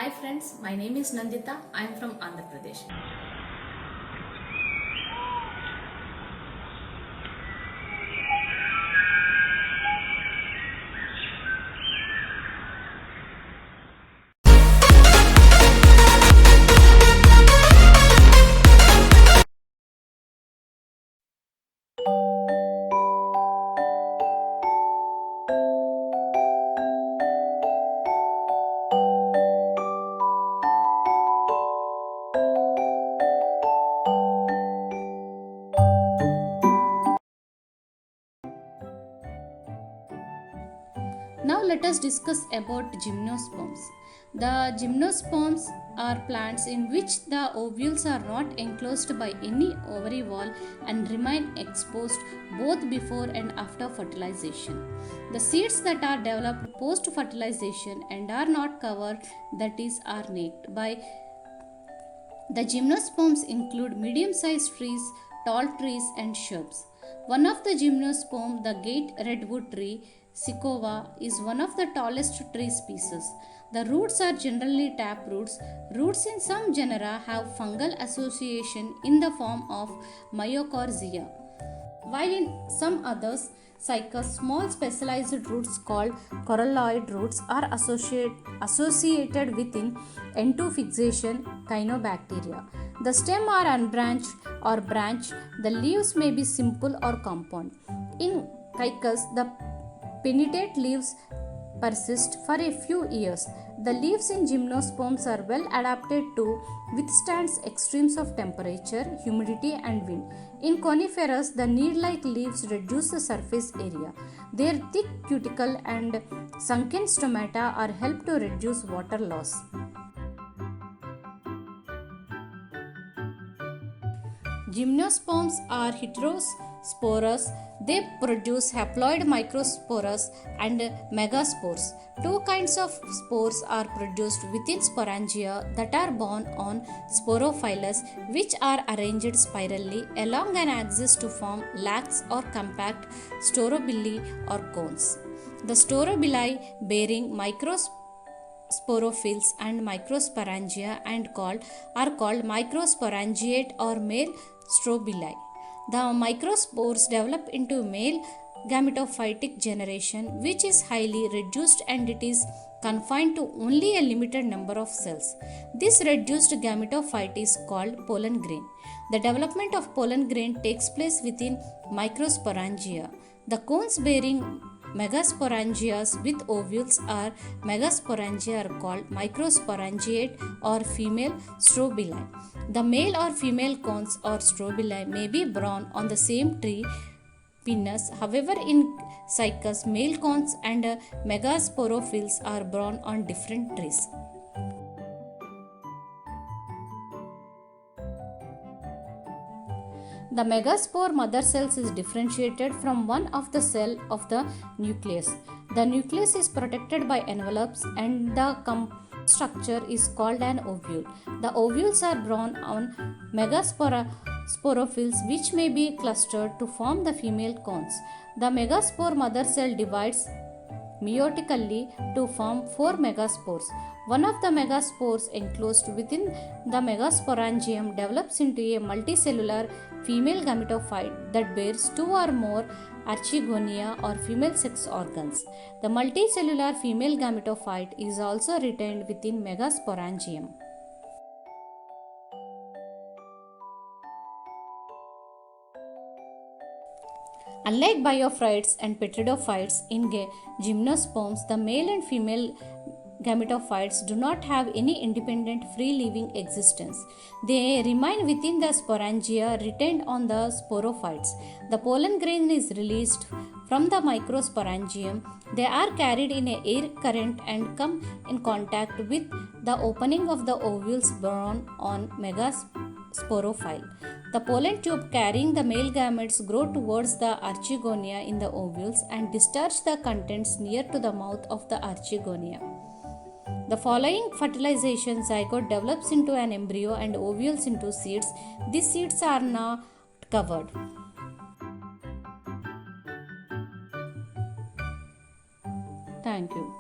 Hi friends, my name is Nandita. I am from Andhra Pradesh. Now let us discuss about gymnosperms. The gymnosperms are plants in which the ovules are not enclosed by any ovary wall and remain exposed both before and after fertilization. The seeds that are developed post fertilization and are not covered, that is, are naked by the gymnosperms include medium-sized trees, tall trees and shrubs. One of the gymnosperm, the gate redwood tree, Sicova, is one of the tallest tree species. The roots are generally tap roots. Roots in some genera have fungal association in the form of myocorrhizia, while in some others, cycas, small specialized roots called coralloid roots are associated with N2 fixation cyanobacteria. The stem are unbranched or branched. The leaves may be simple or compound. In cycas, the pinnate leaves persist for a few years. The leaves in gymnosperms are well adapted to withstand extremes of temperature, humidity and wind. In coniferous, the needle-like leaves reduce the surface area. Their thick cuticle and sunken stomata are help to reduce water loss. Gymnosperms are heterosporous. They produce haploid microspores and megaspores. Two kinds of spores are produced within sporangia that are borne on sporophylls, which are arranged spirally along an axis to form lax or compact staurobilli or cones. The staurobilli bearing microsporophylls and microsporangia are called microsporangiate or male strobili. The microspores develop into male gametophytic generation, which is highly reduced and it is confined to only a limited number of cells. This reduced gametophyte is called pollen grain. The development of pollen grain takes place within microsporangia. The cones bearing megasporangias with ovules are megasporangia are called microsporangiate or female strobili. The male or female cones or strobili may be borne on the same tree pinus. However, in cycas, male cones and megasporophylls are borne on different trees. The megaspore mother cells is differentiated from one of the cell of the nucleus. The nucleus is protected by envelopes and the structure is called an ovule. The ovules are borne on megasporophylls which may be clustered to form the female cones. The megaspore mother cell divides meiotically to form 4 megaspores. One of the megaspores enclosed within the megasporangium develops into a multicellular female gametophyte that bears 2 or more archegonia or female sex organs. The multicellular female gametophyte is also retained within megasporangium. Unlike biophytes and petridophytes, in gymnosperms, the male and female gametophytes do not have any independent free living existence. They remain within the sporangia retained on the sporophytes. The pollen grain is released from the microsporangium. They are carried in an air current and come in contact with the opening of the ovules borne on megasporophyll. The pollen tube carrying the male gametes grow towards the archegonia in the ovules and discharge the contents near to the mouth of the archegonia. The following fertilization, zygote develops into an embryo and ovules into seeds. These seeds are not covered. Thank you.